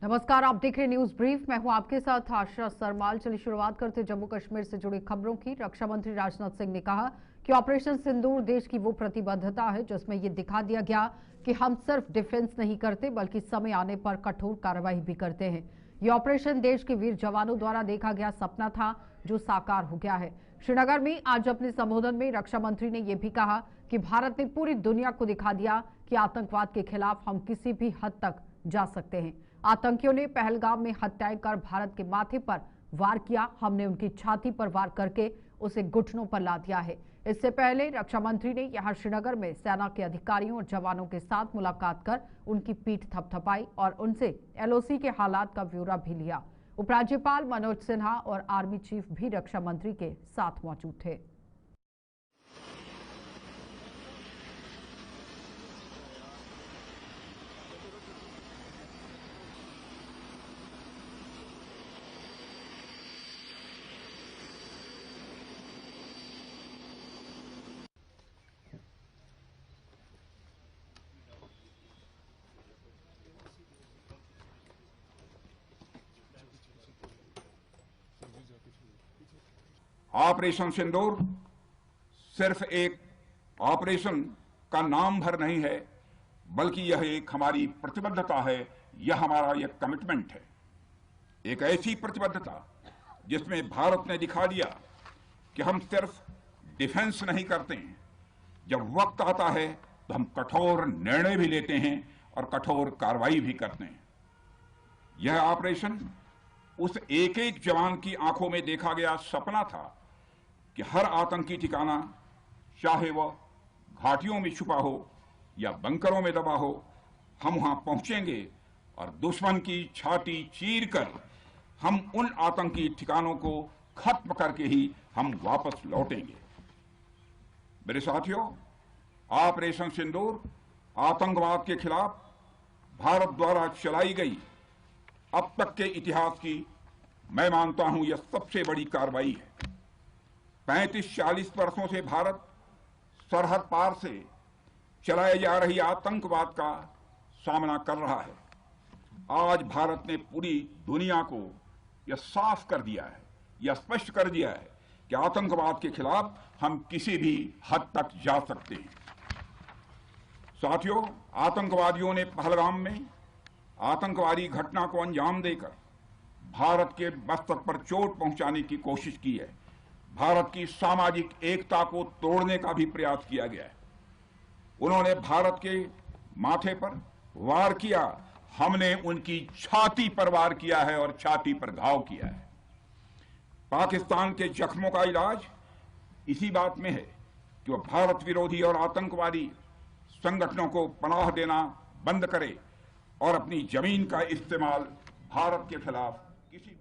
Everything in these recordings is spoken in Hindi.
नमस्कार, आप देख रहे हैं न्यूज ब्रीफ। मैं हूं आपके साथ आशा सरमाल। चलिए शुरुआत करते जम्मू कश्मीर से जुड़ी खबरों की। रक्षा मंत्री राजनाथ सिंह ने कहा कि ऑपरेशन सिंदूर देश की वो प्रतिबद्धता है जिसमें ये दिखा दिया गया कि हम सिर्फ डिफेंस नहीं करते बल्कि समय आने पर कठोर कार्रवाई भी करते हैं। ये ऑपरेशन देश के वीर जवानों द्वारा देखा गया सपना था जो साकार हो गया है। श्रीनगर में आज अपने संबोधन में रक्षा मंत्री ने यह भी कहा कि भारत ने पूरी दुनिया को दिखा दिया कि आतंकवाद के खिलाफ हम किसी भी हद तक जा सकते हैं। आतंकियों ने पहलगाम में हत्याएं कर भारत के माथे पर वार किया। हमने उनकी छाती पर वार करके उसे घुटनों पर ला दिया है। इससे पहले रक्षा मंत्री ने यहां श्रीनगर में सेना के अधिकारियों और जवानों के साथ मुलाकात कर उनकी पीठ थपथपाई और उनसे एलओसी के हालात का ब्यौरा भी लिया। उपराज्यपाल मनोज सिन्हा और आर्मी चीफ भी रक्षा मंत्री के साथ मौजूद थे। ऑपरेशन सिंदूर सिर्फ एक ऑपरेशन का नाम भर नहीं है, बल्कि यह एक हमारी प्रतिबद्धता है। यह हमारा एक कमिटमेंट है, एक ऐसी प्रतिबद्धता जिसमें भारत ने दिखा दिया कि हम सिर्फ डिफेंस नहीं करते हैं। जब वक्त आता है तो हम कठोर निर्णय भी लेते हैं और कठोर कार्रवाई भी करते हैं। यह ऑपरेशन उस एक एक जवान की आंखों में देखा गया सपना था कि हर आतंकी ठिकाना, चाहे वह घाटियों में छुपा हो या बंकरों में दबा हो, हम वहां पहुंचेंगे और दुश्मन की छाती चीरकर हम उन आतंकी ठिकानों को खत्म करके ही हम वापस लौटेंगे। मेरे साथियों, ऑपरेशन सिंदूर आतंकवाद के खिलाफ भारत द्वारा चलाई गई अब तक के इतिहास की, मैं मानता हूं, यह सबसे बड़ी कार्रवाई है। 35-40 वर्षों से भारत सरहद पार से चलाए जा रही आतंकवाद का सामना कर रहा है। आज भारत ने पूरी दुनिया को यह साफ कर दिया है, यह स्पष्ट कर दिया है कि आतंकवाद के खिलाफ हम किसी भी हद तक जा सकते हैं। साथियों, आतंकवादियों ने पहलगाम में आतंकवादी घटना को अंजाम देकर भारत के मस्तक पर चोट पहुंचाने की कोशिश की है। भारत की सामाजिक एकता को तोड़ने का भी प्रयास किया गया है। उन्होंने भारत के माथे पर वार किया, हमने उनकी छाती पर वार किया है और छाती पर घाव किया है। पाकिस्तान के जख्मों का इलाज इसी बात में है कि वह भारत विरोधी और आतंकवादी संगठनों को पनाह देना बंद करे और अपनी जमीन का इस्तेमाल भारत के खिलाफ किसी।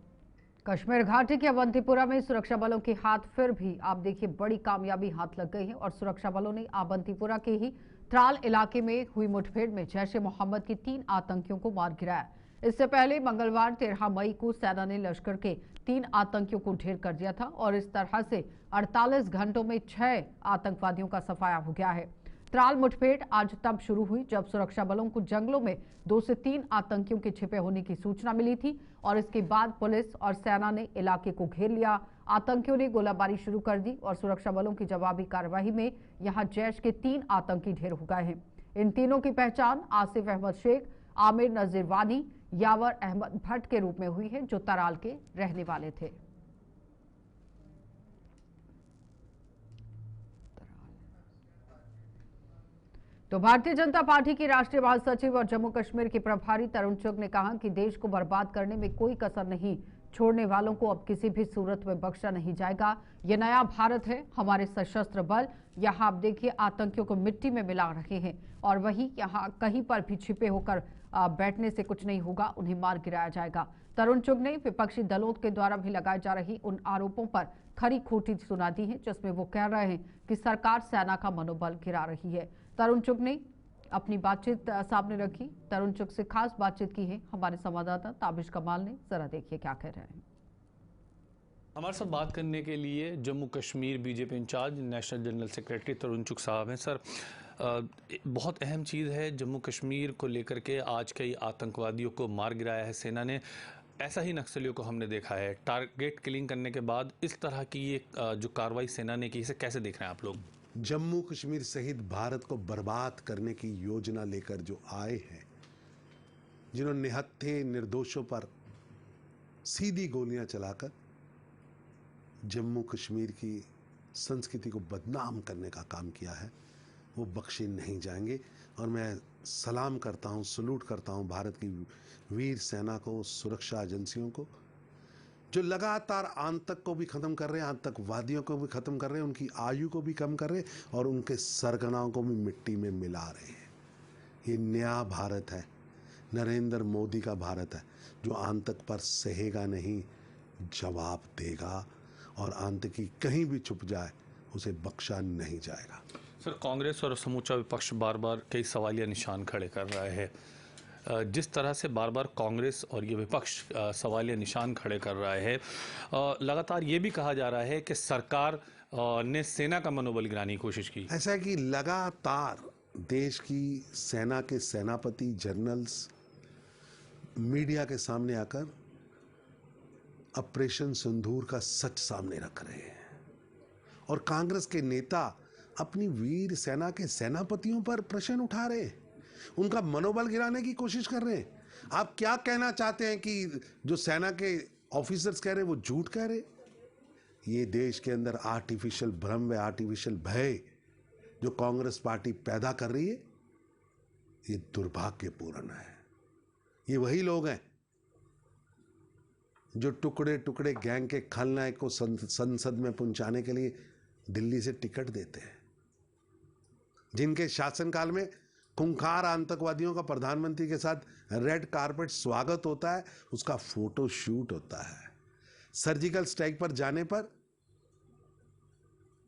कश्मीर घाटी के अवंतीपुरा में सुरक्षा बलों के हाथ फिर भी आप देखिए बड़ी कामयाबी हाथ लग गई है और सुरक्षा बलों ने अवंतीपुरा के ही त्राल इलाके में हुई मुठभेड़ में जैश-ए-मोहम्मद के 3 आतंकियों को मार गिराया। इससे पहले मंगलवार 13 मई को सेना ने लश्कर के 3 आतंकियों को ढेर कर दिया था और इस तरह से 48 घंटों में 6 आतंकवादियों का सफाया हो गया है। त्राल मुठभेड़ आज तब शुरू हुई जब सुरक्षा बलों को जंगलों में 2 से 3 आतंकियों के छिपे होने की सूचना मिली थी और इसके बाद पुलिस और सेना ने इलाके को घेर लिया। आतंकियों ने गोलाबारी शुरू कर दी और सुरक्षा बलों की जवाबी कार्रवाई में यहां जैश के 3 आतंकी ढेर हो गए हैं। इन तीनों की पहचान आसिफ अहमद शेख, आमिर नजीर वानी, यावर अहमद भट्ट के रूप में हुई है जो तराल के रहने वाले थे। तो भारतीय जनता पार्टी की राष्ट्रीय महासचिव और जम्मू कश्मीर के प्रभारी तरुण चुग ने कहा कि देश को बर्बाद करने में कोई कसर नहीं छोड़ने वालों को अब किसी भी सूरत में बख्शा नहीं जाएगा। ये नया भारत है। हमारे सशस्त्र बल यहां आप देखिए आतंकियों को मिट्टी में मिला रहे हैं और वही यहां कहीं पर भी छिपे होकर बैठने से कुछ नहीं होगा, उन्हें मार गिराया जाएगा। तरुण चुग ने विपक्षी दलों के द्वारा भी लगाए जा रही उन आरोपों पर खरी खोटी सुना दी है जिसमें वो कह रहे हैं कि सरकार सेना का मनोबल गिरा रही है। तरुण चुग ने अपनी बातचीत सामने रखी। तरुण चुग से खास बातचीत की है हमारे संवाददाता ताबिश कमाल ने। जरा देखिए क्या कह रहे हैं। हमारे साथ बात करने के लिए Jammu Kashmir BJP in-charge national general secretary Tarun Chugh साहब हैं। सर, बहुत अहम चीज़ है, जम्मू कश्मीर को लेकर के आज कई आतंकवादियों को मार गिराया है सेना ने। ऐसा ही नक्सलियों को हमने देखा है। टारगेट किलिंग करने के बाद इस तरह की ये जो कार्रवाई सेना ने की, इसे कैसे देख रहे हैं आप लोग? जम्मू कश्मीर सहित भारत को बर्बाद करने की योजना लेकर जो आए हैं, जिन्होंने निहत्थे निर्दोषों पर सीधी गोलियां चलाकर जम्मू कश्मीर की संस्कृति को बदनाम करने का काम किया है, वो बख्शे नहीं जाएंगे। और मैं सलाम करता हूं, सलूट करता हूं भारत की वीर सेना को, सुरक्षा एजेंसियों को, जो लगातार आतंक को भी खत्म कर रहे हैं, आतंकवादियों को भी खत्म कर रहे हैं, उनकी आयु को भी कम कर रहे हैं और उनके सरगनाओं को भी मिट्टी में मिला रहे हैं। ये नया भारत है, नरेंद्र मोदी का भारत है, जो आतंक पर सहेगा नहीं, जवाब देगा। और आतंकी कहीं भी छुप जाए उसे बख्शा नहीं जाएगा। सर, कांग्रेस और समूचा विपक्ष बार बार कई सवालिया निशान खड़े कर रहा है। जिस तरह से बार बार कांग्रेस और ये विपक्ष सवालिया निशान खड़े कर रहा है, लगातार ये भी कहा जा रहा है कि सरकार ने सेना का मनोबल गिराने की कोशिश की। ऐसा है कि लगातार देश की सेना के सेनापति, जनरल्स मीडिया के सामने आकर ऑपरेशन सिंदूर का सच सामने रख रहे हैं और कांग्रेस के नेता अपनी वीर सेना के सेनापतियों पर प्रश्न उठा रहे हैं, उनका मनोबल गिराने की कोशिश कर रहे हैं। आप क्या कहना चाहते हैं कि जो सेना के ऑफिसर्स कह रहे हैं वो झूठ कह रहे? ये देश के अंदर आर्टिफिशियल भ्रम व आर्टिफिशियल भय जो कांग्रेस पार्टी पैदा कर रही है, ये दुर्भाग्यपूर्ण है। ये वही लोग हैं जो टुकड़े टुकड़े गैंग के खलनायक को संसद में पहुंचाने के लिए दिल्ली से टिकट देते हैं, जिनके शासनकाल में खूंखार आतंकवादियों का प्रधानमंत्री के साथ रेड कारपेट स्वागत होता है, उसका फोटो शूट होता है। सर्जिकल स्ट्राइक पर जाने पर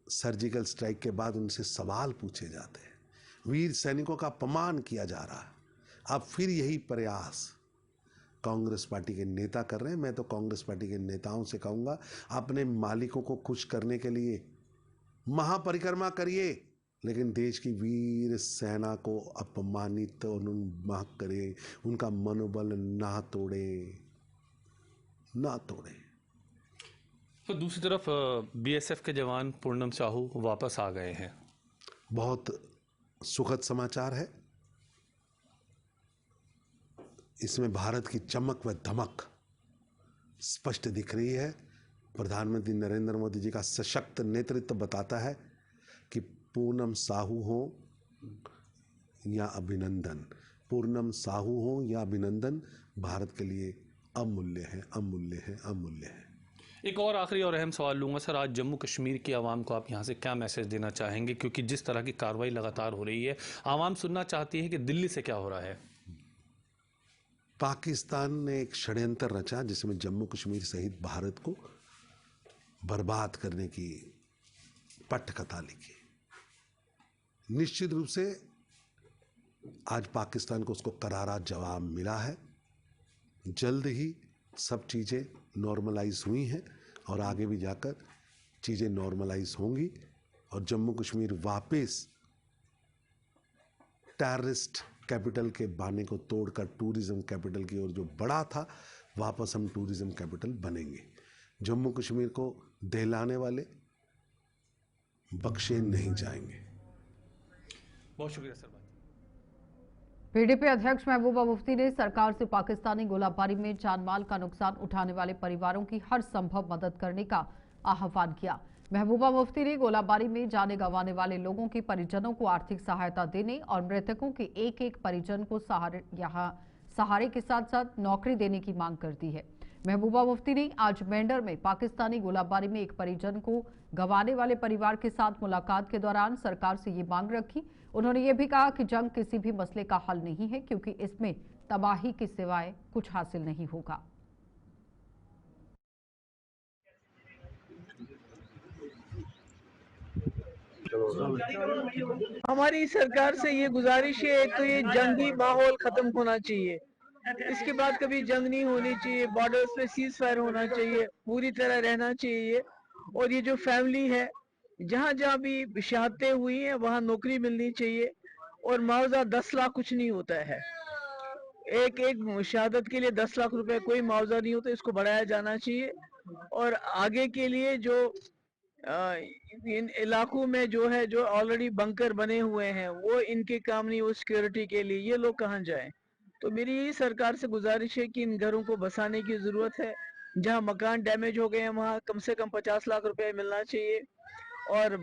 सर्जिकल स्ट्राइक के बाद उनसे सवाल पूछे जाते हैं, वीर सैनिकों का अपमान किया जा रहा है। अब फिर यही प्रयास कांग्रेस पार्टी के नेता कर रहे हैं। मैं तो कांग्रेस पार्टी के नेताओं से कहूंगा, अपने मालिकों को खुश करने के लिए महापरिक्रमा करिए, लेकिन देश की वीर सेना को अपमानित और उन्माद करे, उनका मनोबल ना तोड़े, ना तोड़े। तो दूसरी तरफ बीएसएफ के जवान पूर्णम साहू वापस आ गए हैं। बहुत सुखद समाचार है। इसमें भारत की चमक व धमक स्पष्ट दिख रही है। प्रधानमंत्री नरेंद्र मोदी जी का सशक्त नेतृत्व बताता है कि पूनम साहू हो या अभिनंदन, पूनम साहू हो या अभिनंदन भारत के लिए अमूल्य है, अमूल्य है, अमूल्य है। एक और आखिरी और अहम सवाल लूँगा सर, आज जम्मू कश्मीर की आवाम को आप यहाँ से क्या मैसेज देना चाहेंगे? क्योंकि जिस तरह की कार्रवाई लगातार हो रही है, आवाम सुनना चाहती है कि दिल्ली से क्या हो रहा है। पाकिस्तान ने एक षड्यंत्र रचा जिसमें जम्मू कश्मीर सहित भारत को बर्बाद करने की पटकथा लिखी। निश्चित रूप से आज पाकिस्तान को उसको करारा जवाब मिला है। जल्द ही सब चीज़ें नॉर्मलाइज हुई हैं और आगे भी जाकर चीज़ें नॉर्मलाइज होंगी और जम्मू कश्मीर वापस टेररिस्ट कैपिटल के बाने को तोड़कर टूरिज्म कैपिटल की ओर जो बड़ा था, वापस हम टूरिज्म कैपिटल बनेंगे। जम्मू कश्मीर को दहलाने वाले बख्शे नहीं जाएंगे। बहुत शुक्रिया सर। पीडीपी अध्यक्ष महबूबा मुफ्ती ने सरकार से पाकिस्तानी गोलाबारी में जानमाल का नुकसान उठाने वाले परिवारों की हर संभव मदद करने का आह्वान किया। महबूबा मुफ्ती ने गोलाबारी में जाने गंवाने वाले लोगों के परिजनों को आर्थिक सहायता देने और मृतकों के एक एक परिजन को सहारे के साथ साथ नौकरी देने की मांग कर दी है। महबूबा मुफ्ती ने आज मेंढर में पाकिस्तानी गोलाबारी में एक परिजन को गंवाने वाले परिवार के साथ मुलाकात के दौरान सरकार से ये मांग रखी। उन्होंने ये भी कहा कि जंग किसी भी मसले का हल नहीं है, क्योंकि इसमें तबाही के सिवाय कुछ हासिल नहीं होगा। हमारी सरकार से ये गुजारिश है, तो ये जंगी माहौल खत्म होना चाहिए, इसके बाद कभी जंग नहीं होनी चाहिए। बॉर्डर्स पे सीज फायर होना चाहिए, पूरी तरह रहना चाहिए। और ये जो फैमिली है, जहाँ जहाँ भी शहादतें हुई हैं वहाँ नौकरी मिलनी चाहिए। और मुआवजा 10 लाख कुछ नहीं होता है। एक एक शहादत के लिए 10 लाख रुपए कोई मुआवजा नहीं होता, इसको बढ़ाया जाना चाहिए। और आगे के लिए जो इन इलाकों में जो है, जो ऑलरेडी बंकर बने हुए हैं, वो इनके काम नहीं, वो सिक्योरिटी के लिए, ये लोग कहाँ जाएं? तो मेरी यही सरकार से गुजारिश है कि इन घरों को बसाने की जरूरत है। जहां मकान डैमेज हो गए हैं वहां कम से कम 50 लाख रुपए मिलना चाहिए, और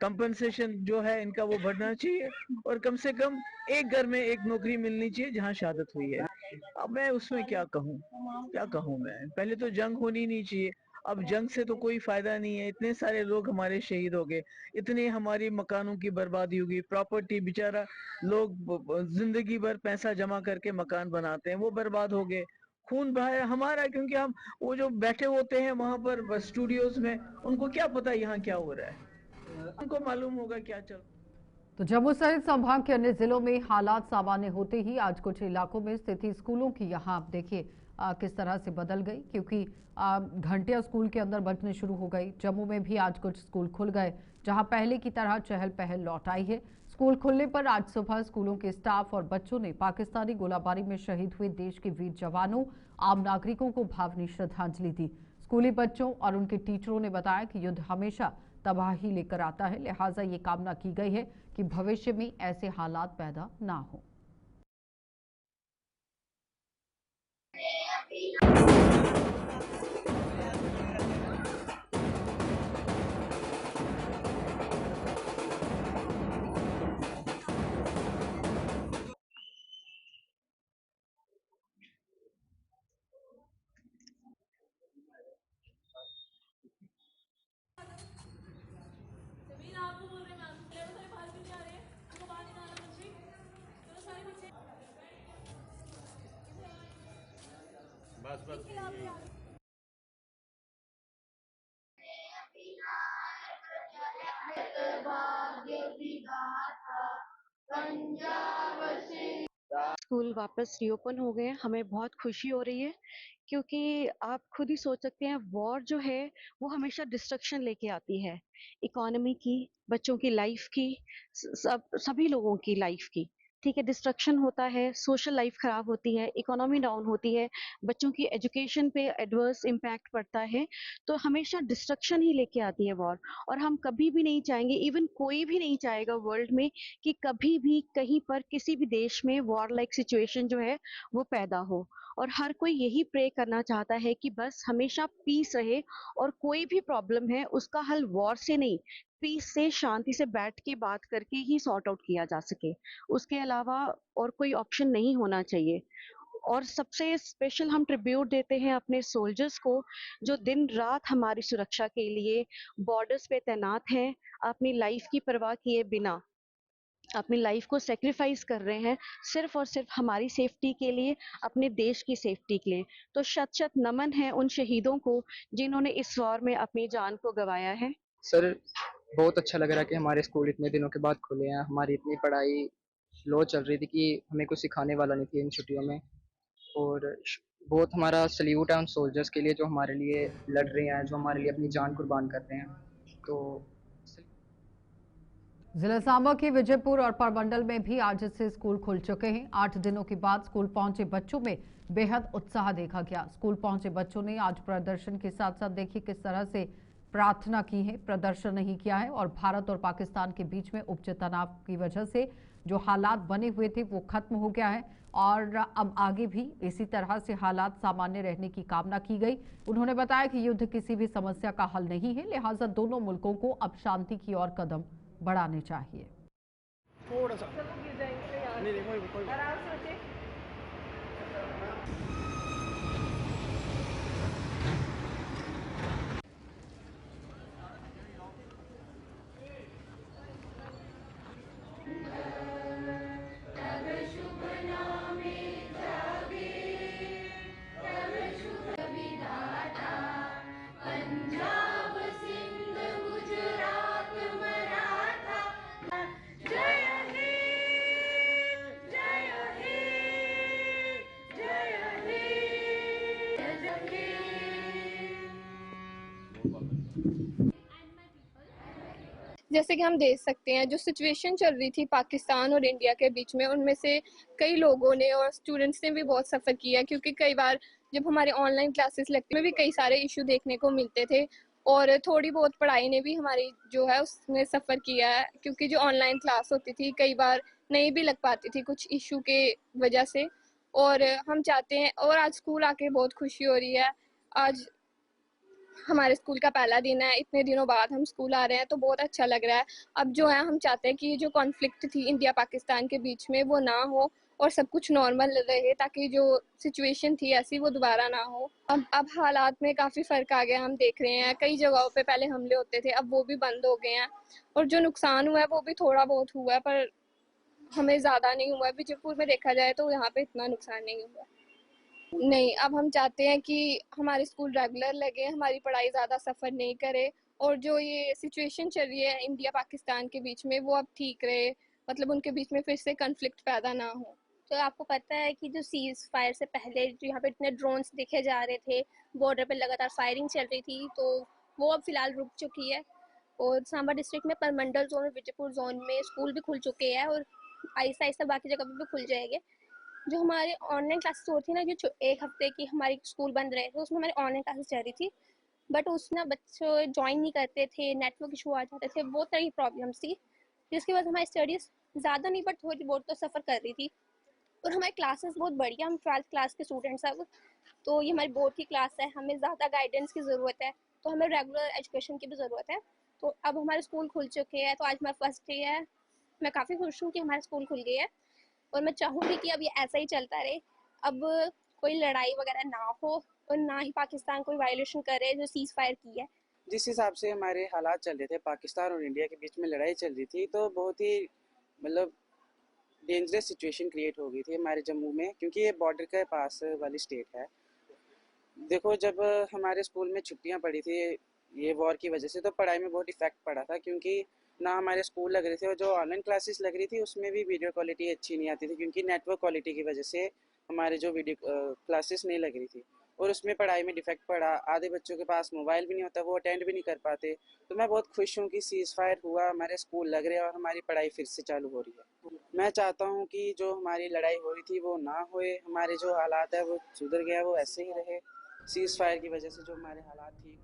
कंपनसेशन जो है इनका वो बढ़ना चाहिए, और कम से कम एक घर में एक नौकरी मिलनी चाहिए जहां शहादत हुई है। अब मैं उसमें क्या कहूँ, क्या कहूँ मैं? पहले तो जंग होनी नहीं चाहिए। अब जंग से तो कोई फायदा नहीं है, इतने सारे लोग हमारे शहीद हो गए, इतनी हमारी मकानों की बर्बादी होगी, प्रॉपर्टी, बेचारा लोग जिंदगी भर पैसा जमा करके मकान बनाते हैं, वो बर्बाद हो गए। खून बहाया हमारा, क्योंकि हम वो जो बैठे होते हैं वहां पर स्टूडियोज में, उनको क्या पता यहाँ क्या हो रहा है? उनको मालूम होगा क्या चल। तो जम्मू सहित संभाग के अन्य जिलों में हालात सामान्य होते ही आज कुछ इलाकों में स्थिति स्कूलों की यहाँ आप देखिए किस तरह से बदल गई, क्योंकि घंटियां स्कूल के अंदर बजने शुरू हो गई। जम्मू में भी आज कुछ स्कूल खुल गए, जहां पहले की तरह चहल पहल लौट आई है। स्कूल खुलने पर आज सुबह स्कूलों के स्टाफ और बच्चों ने पाकिस्तानी गोलाबारी में शहीद हुए देश के वीर जवानों, आम नागरिकों को भावनी श्रद्धांजलि दी। स्कूली बच्चों और उनके टीचरों ने बताया कि युद्ध हमेशा तबाही लेकर आता है, लिहाजा ये कामना की गई है कि भविष्य में ऐसे हालात पैदा ना हो। स्कूल वापस रीओपन हो गए हैं, हमें बहुत खुशी हो रही है, क्योंकि आप खुद ही सोच सकते हैं वॉर जो है वो हमेशा डिस्ट्रक्शन लेके आती है, इकोनॉमी की, बच्चों की लाइफ की, सभी लोगों की लाइफ की। ठीक है, डिस्ट्रक्शन होता है, सोशल लाइफ खराब होती है, इकोनॉमी डाउन होती है, बच्चों की एजुकेशन पे एडवर्स इम्पैक्ट पड़ता है, तो हमेशा डिस्ट्रक्शन ही लेके आती है वॉर। और हम कभी भी नहीं चाहेंगे, इवन कोई भी नहीं चाहेगा वर्ल्ड में कि कभी भी कहीं पर किसी भी देश में वॉर लाइक सिचुएशन जो है वो पैदा हो। और हर कोई यही प्रे करना चाहता है कि बस हमेशा पीस रहे, और कोई भी प्रॉब्लम है उसका हल वॉर से नहीं, पीस से, शांति से बैठ के बात करके ही सॉर्ट आउट किया जा सके। उसके अलावा और कोई ऑप्शन नहीं होना चाहिए। और सबसे स्पेशल हम ट्रिब्यूट देते हैं अपने सोल्जर्स को, जो दिन रात हमारी सुरक्षा के लिए बॉर्डर्स पे तैनात हैं, अपनी लाइफ की परवाह किए बिना अपनी लाइफ को सेक्रीफाइस कर रहे हैं, सिर्फ और सिर्फ हमारी सेफ्टी के लिए, अपने देश की सेफ्टी के लिए। तो शत शत नमन है उन शहीदों को जिन्होंने इस वॉर में अपनी जान को गंवाया है। सर, बहुत अच्छा लग रहा है कि हमारे स्कूल इतने दिनों के बाद खुले हैं। हमारी इतनी पढ़ाई स्लो चल रही थी कि हमें कुछ सिखाने वाला नहीं थी इन छुट्टियों में। और बहुत हमारा सल्यूट है उन सोल्जर्स के लिए जो हमारे लिए लड़ रहे हैं, जो हमारे लिए अपनी जान कुर्बान कर रहे हैं। तो जिला सांबा के विजयपुर और परमंडल में भी आज से स्कूल खुल चुके हैं। 8 दिनों के बाद स्कूल पहुंचे बच्चों में बेहद उत्साह देखा गया। स्कूल पहुंचे बच्चों ने आज प्रदर्शन के साथ साथ देखिए किस तरह से प्रार्थना की है, प्रदर्शन नहीं किया है, और भारत और पाकिस्तान के बीच में उपजे तनाव की वजह से जो हालात बने हुए थे वो खत्म हो गया है, और अब आगे भी इसी तरह से हालात सामान्य रहने की कामना की गई। उन्होंने बताया कि युद्ध किसी भी समस्या का हल नहीं है, लिहाजा दोनों मुल्कों को अब शांति की ओर कदम बढ़ाने चाहिए। थोड़ा सा जय हे जैसे कि हम देख सकते हैं जो सिचुएशन चल रही थी पाकिस्तान और इंडिया के बीच में, उनमें से कई लोगों ने और स्टूडेंट्स ने भी बहुत सफ़र किया, क्योंकि कई बार जब हमारे ऑनलाइन क्लासेस लगती में भी कई सारे इशू देखने को मिलते थे, और थोड़ी बहुत पढ़ाई ने भी हमारी जो है उसने सफ़र किया है, क्योंकि जो ऑनलाइन क्लास होती थी कई बार नहीं भी लग पाती थी कुछ इशू के वजह से। और हम चाहते हैं, और आज स्कूल आके बहुत खुशी हो रही है। आज हमारे स्कूल का पहला दिन है, इतने दिनों बाद हम स्कूल आ रहे हैं तो बहुत अच्छा लग रहा है। अब जो है हम चाहते हैं कि जो कॉन्फ्लिक्ट थी इंडिया पाकिस्तान के बीच में वो ना हो और सब कुछ नॉर्मल रहे, ताकि जो सिचुएशन थी ऐसी वो दोबारा ना हो। अब हालात में काफ़ी फ़र्क आ गया, हम देख रहे हैं कई जगहों पे पहले हमले होते थे, अब वो भी बंद हो गए हैं, और जो नुकसान हुआ है वो भी थोड़ा बहुत हुआ है, पर हमें ज़्यादा नहीं हुआ है। बीजापुर में देखा जाए तो यहाँ पे इतना नुकसान नहीं हुआ। नहीं, अब हम चाहते हैं कि हमारे स्कूल रेगुलर लगे, हमारी पढ़ाई ज़्यादा सफ़र नहीं करे, और जो ये सिचुएशन चल रही है इंडिया पाकिस्तान के बीच में वो अब ठीक रहे, मतलब उनके बीच में फिर से कॉन्फ्लिक्ट पैदा ना हो। तो आपको पता है कि जो सीज़ फायर से पहले जो यहाँ पे इतने ड्रोन्स दिखे जा रहे थे, बॉर्डर पे लगातार फायरिंग चल रही थी, तो वो अब फ़िलहाल रुक चुकी है, और सांबा डिस्ट्रिक्ट में परमंडल जोन और विजयपुर जोन में स्कूल भी खुल चुके हैं, और आहिस्ता-आहिस्ता बाकी जगह पे भी खुल जाएंगे। जो हमारे ऑनलाइन क्लासेस होती थी ना, जो एक हफ्ते की हमारी स्कूल बंद रहे थे, उसमें हमारी ऑनलाइन क्लासेस चल रही थी, बट उसमें बच्चे ज्वाइन नहीं करते थे, नेटवर्क इशू आ जाते थे, बहुत तरह की प्रॉब्लम्स थी, जिसके बाद हमारी स्टडीज़ ज़्यादा नहीं बट थोड़ी बहुत तो सफ़र कर रही थी। और हमारी क्लासेस बहुत बढ़िया, हम 12th क्लास के स्टूडेंट्स हैं, तो ये हमारी बोर्ड की क्लास है, हमें ज़्यादा गाइडेंस की ज़रूरत है, तो हमें रेगुलर एजुकेशन की भी ज़रूरत है। तो अब हमारे स्कूल खुल चुके हैं, तो आज हमारा फर्स्ट डे है, मैं काफ़ी खुश हूँ कि हमारा स्कूल खुल गया है, और मैं चाहूँगी कि अब ये ऐसा ही चलता रहे। अब कोई लड़ाई वगैरह ना हो, और ना ही पाकिस्तान कोई वायलेशन करे जो सीज़ फायर की है। जिस हिसाब से हमारे हालात चल रहे थे, पाकिस्तान और इंडिया के बीच में लड़ाई चल रही थी, तो बहुत ही मतलब डेंजरस सिचुएशन क्रिएट हो गई थी हमारे जम्मू में, क्योंकि ये बॉर्डर के पास वाली स्टेट है। देखो, जब हमारे स्कूल में छुट्टियां पड़ी थी ये वॉर की वजह से, तो पढ़ाई में बहुत इफेक्ट पड़ा था, क्योंकि ना हमारे स्कूल लग रहे थे, और जो ऑनलाइन क्लासेस लग रही थी उसमें भी वीडियो क्वालिटी अच्छी नहीं आती थी, क्योंकि नेटवर्क क्वालिटी की वजह से हमारे जो वीडियो क्लासेस नहीं लग रही थी, और उसमें पढ़ाई में डिफेक्ट पड़ा। आधे बच्चों के पास मोबाइल भी नहीं होता, वो अटेंड भी नहीं कर पाते। तो मैं बहुत खुश हूँ कि सीज़ फायर हुआ, हमारे स्कूल लग रहे हैं और हमारी पढ़ाई फिर से चालू हो रही है। मैं चाहता हूँ कि जो हमारी लड़ाई हो रही थी वो ना होए, हमारे जो हालात है वो सुधर गया, वो ऐसे ही रहे। सीज़ फायर की वजह से जो हमारे हालात थी।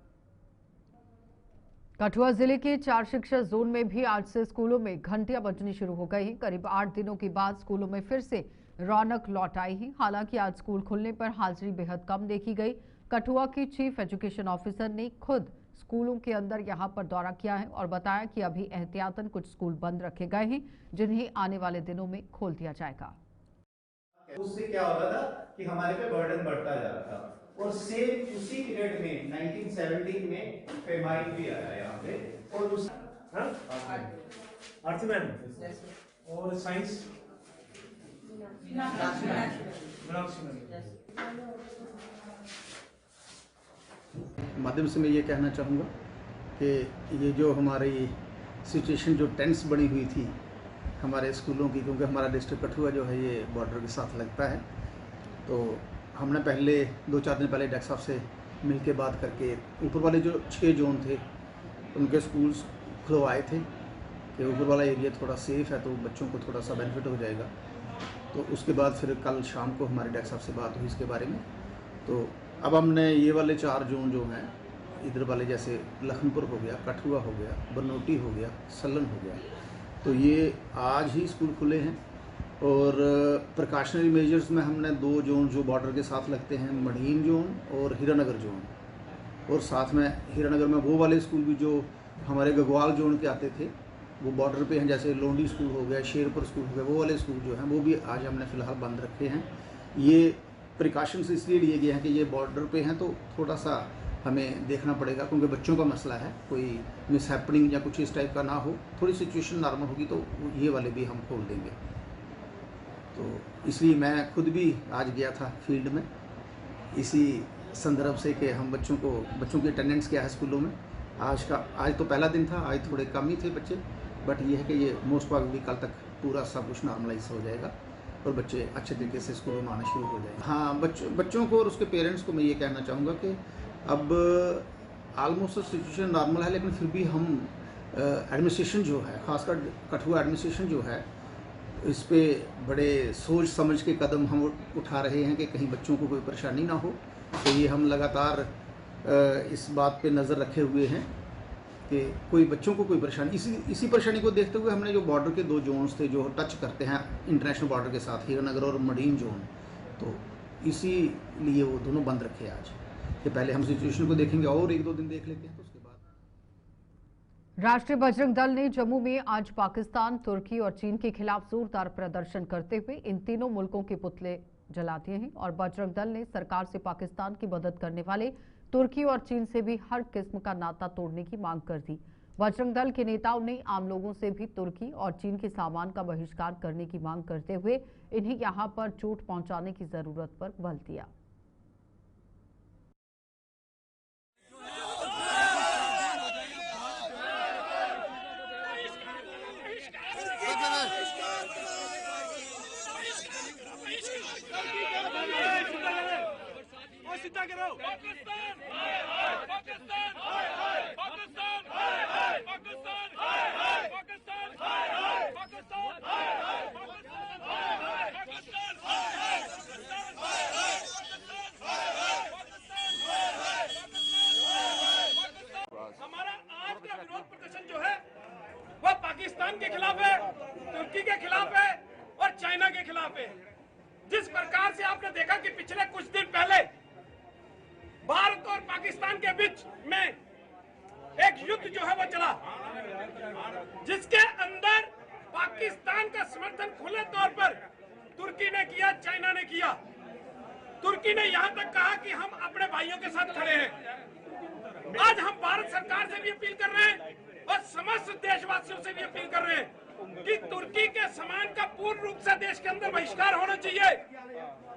कठुआ जिले के 4 शिक्षा जोन में भी आज से स्कूलों में घंटियां बजनी शुरू हो गई हैं। करीब 8 दिनों के बाद स्कूलों में फिर से रौनक लौट आई है। हालांकि आज स्कूल खुलने पर हाजिरी बेहद कम देखी गई। कठुआ की चीफ एजुकेशन ऑफिसर ने खुद स्कूलों के अंदर यहां पर दौरा किया है और बताया कि अभी एहतियातन कुछ स्कूल बंद रखे गए हैं, जिन्हें आने वाले दिनों में खोल दिया जाएगा। उससे क्या होता था कि हमारे पे बर्डन बढ़ता जा रहा था, और सेम उसी पीरियड में 1917 में फेमाइन भी आया यहाँ पे, और उस और साइंस माध्यम से मैं ये कहना चाहूँगा कि ये जो हमारी सिचुएशन जो टेंस बनी हुई थी हमारे स्कूलों की, क्योंकि हमारा डिस्ट्रिक्ट कठुआ जो है ये बॉर्डर के साथ लगता है, तो हमने पहले 2-4 दिन पहले डेक्स साहब से मिल के बात करके ऊपर वाले जो 6 जोन थे उनके स्कूल्स खुलवाए थे कि ऊपर वाला एरिया थोड़ा सेफ़ है तो बच्चों को थोड़ा सा बेनिफिट हो जाएगा। तो उसके बाद फिर कल शाम को हमारे डेक्स साहब से बात हुई इसके बारे में। तो अब हमने ये वाले 4 जोन जो हैं इधर वाले, जैसे लखनपुर हो गया, कठुआ हो गया, बनोटी हो गया, सलन हो गया, तो ये आज ही स्कूल खुले हैं। और प्रिकॉशनरी मेजर्स में हमने 2 जोन जो बॉर्डर के साथ लगते हैं, मढ़ीन जोन और हीरानगर जोन, और साथ में हीरानगर में वो वाले स्कूल भी जो हमारे गगवाल जोन के आते थे वो बॉर्डर पे हैं, जैसे लोंडी स्कूल हो गया, शेरपुर स्कूल हो गया, वो वाले स्कूल जो हैं वो भी आज हमने फ़िलहाल बंद रखे हैं। ये प्रिकॉशंस इसलिए लिए गए हैं कि ये बॉर्डर पे हैं तो थोड़ा सा हमें देखना पड़ेगा, क्योंकि बच्चों का मसला है, कोई मिसहैपनिंग या कुछ इस टाइप का ना हो। थोड़ी सिचुएशन नॉर्मल होगी तो ये वाले भी हम खोल देंगे। तो इसलिए मैं खुद भी आज गया था फील्ड में इसी संदर्भ से कि हम बच्चों की अटेंडेंस क्या है स्कूलों में। आज तो पहला दिन था, आज थोड़े कम ही थे बच्चे, बट ये है कि ये मोस्ट प्रॉबेबली कल तक पूरा सब कुछ नॉर्मलाइज हो जाएगा और बच्चे अच्छे तरीके से स्कूलों में आना शुरू हो जाएंगे। हाँ, बच्चों को और उसके पेरेंट्स को मैं ये कहना चाहूँगा कि अब ऑलमोस्ट सिचुएशन नॉर्मल है, लेकिन फिर भी हम एडमिनिस्ट्रेशन जो है, खासकर कठुआ एडमिनिस्ट्रेशन जो है, इस पे बड़े सोच समझ के कदम हम उठा रहे हैं कि कहीं बच्चों को कोई परेशानी ना हो। तो ये हम लगातार इस बात पे नज़र रखे हुए हैं कि कोई बच्चों को कोई परेशानी, इसी परेशानी को देखते हुए हमने जो बॉर्डर के 2 जोन्स थे जो टच करते हैं इंटरनेशनल बॉर्डर के साथ, हीरानगर और मरीन जोन, तो इसीलिए वो दोनों बंद रखे आज। कि पहले हम सिचुएशन को देखेंगे और 1-2 दिन देख लेते हैं, तो उसके बाद। राष्ट्रीय बजरंग दल ने जम्मू में आज पाकिस्तान, तुर्की और चीन के खिलाफ जोरदार प्रदर्शन करते हुए इन तीनों मुल्कों के पुतले जला दिए हैं और बजरंग दल ने सरकार से पाकिस्तान की मदद करने वाले तुर्की और चीन से भी हर किस्म का नाता तोड़ने की मांग कर दी। बजरंग दल के नेताओं ने आम लोगों से भी तुर्की और चीन के सामान का बहिष्कार करने की मांग करते हुए इन्हें यहां पर चोट पहुंचाने की जरूरत पर बल दिया। पाकिस्तान के खिलाफ है, तुर्की के खिलाफ है और चाइना के खिलाफ है। जिस प्रकार से आपने देखा कि पिछले कुछ दिन पहले भारत और पाकिस्तान के बीच में एक युद्ध जो है वो चला, जिसके अंदर पाकिस्तान का समर्थन खुले तौर पर तुर्की ने किया, चाइना ने किया। तुर्की ने यहां तक कहा कि हम अपने भाइयों के साथ खड़े हैं। आज हम भारत सरकार से भी अपील कर रहे हैं और समस्त देशवासियों से भी अपील कर रहे हैं कि तुर्की के सामान का पूर्ण रूप से देश के अंदर बहिष्कार होना चाहिए।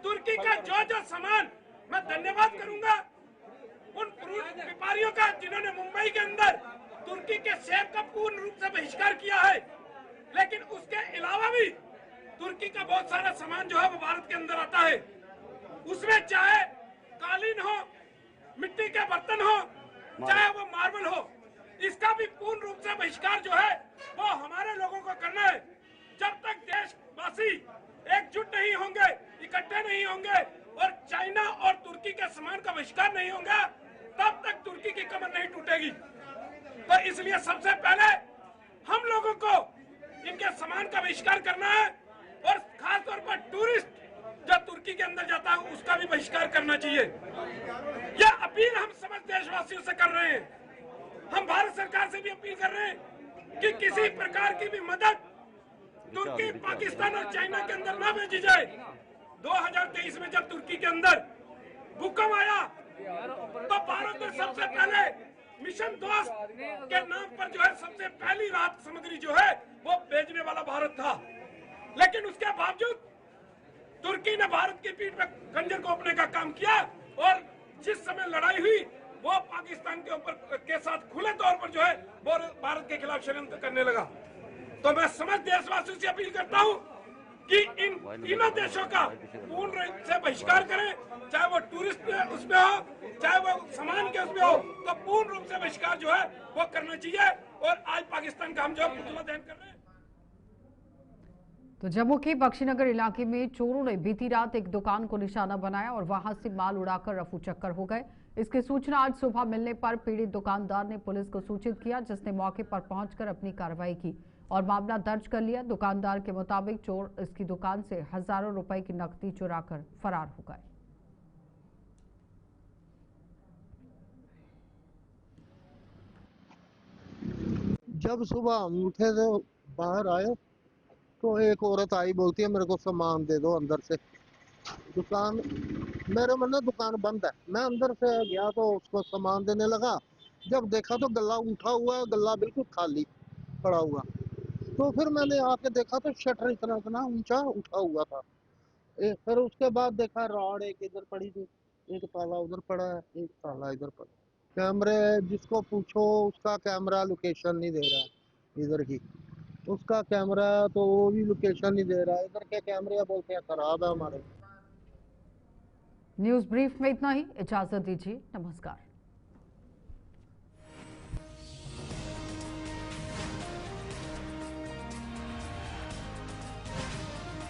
तुर्की का जो सामान, मैं धन्यवाद करूंगा उन फ्रूट व्यापारियों का जिन्होंने मुंबई के अंदर तुर्की के सेब का पूर्ण रूप से बहिष्कार किया है, लेकिन उसके अलावा भी तुर्की का बहुत सारा सामान जो है वो भारत के अंदर आता है। उसमें चाहे कालीन हो, मिट्टी के बर्तन हो, चाहे वो मार्बल हो, इसका भी पूर्ण रूप से बहिष्कार जो है वो हमारे लोगों को करना है। जब तक देशवासी एकजुट नहीं होंगे, इकट्ठे नहीं होंगे और चाइना और तुर्की के सामान का बहिष्कार नहीं होगा, तब तक तुर्की की कमर नहीं टूटेगी। तो इसलिए सबसे पहले हम लोगों को इनके सामान का बहिष्कार करना है और खास तौर पर टूरिस्ट जो तुर्की के अंदर जाता है उसका भी बहिष्कार करना चाहिए। यह अपील हम समस्त देशवासियों से कर रहे हैं। हम भारत सरकार से भी अपील कर रहे हैं कि किसी प्रकार की भी मदद तुर्की, पाकिस्तान और चाइना के अंदर ना भेजी जाए। 2023 में जब तुर्की के अंदर भूकंप आया तो भारत ने सबसे पहले मिशन दोस्त के नाम पर जो है सबसे पहली राहत सामग्री जो है वो भेजने वाला भारत था, लेकिन उसके बावजूद तुर्की ने भारत की पीठ पर खंजर घोंपने का काम किया और जिस समय लड़ाई हुई वो पाकिस्तान के ऊपर के साथ खुले तौर पर जो है वो भारत के खिलाफ षड्यंत्र करने लगा। तो मैं समस्त देशवासियों से अपील करता हूं कि इन तीनों देशों का पूर्ण रूप से बहिष्कार करें, चाहे वो टूरिस्ट उसमें हो, चाहे वो सामान के उसमें हो, तो पूर्ण रूप से बहिष्कार जो है वो करना चाहिए। और आज पाकिस्तान का हम जो पुतला दहन कर रहे हैं। तो जम्मू के बख्शीनगर इलाके में चोरों ने बीती रात एक दुकान को निशाना बनाया और वहां से माल उड़ाकर रफू चक्कर हो गए। इसकी सूचना आज सुबह मिलने पर पीड़ित दुकानदार ने पुलिस को सूचित किया, जिसने मौके पर पहुंचकर अपनी कार्रवाई की और मामला दर्ज कर लिया। दुकानदार के मुताबिक चोर इसकी दुकान से हजारों रुपए की नकदी चुराकर फरार हो गए। जब सुबह हम उठे थे बाहर आए तो एक औरत आई, बोलती है मेरे को सामान दे दो अंदर से। दुकान मेरे मन में दुकान बंद है। मैं अंदर से गया तो उसको सामान देने लगा, जब देखा तो गल्ला उठा हुआ है, गल्ला बिल्कुल खाली पड़ा हुआ। तो फिर मैंने आके देखा तो शटर इतना इतना ऊंचा उठा हुआ था। फिर उसके बाद देखा रॉड एक इधर पड़ी थी, एक ताला उधर पड़ा है, एक ताला इधर पड़ा। कैमरे जिसको पूछो उसका कैमरा लोकेशन नहीं दे रहा है इधर की, उसका कैमरा तो वो भी लोकेशन नहीं दे रहा है। इधर के कैमरे बोलते हैं खराब है हमारे। न्यूज ब्रीफ में इतना ही, इजाजत दीजिए, नमस्कार।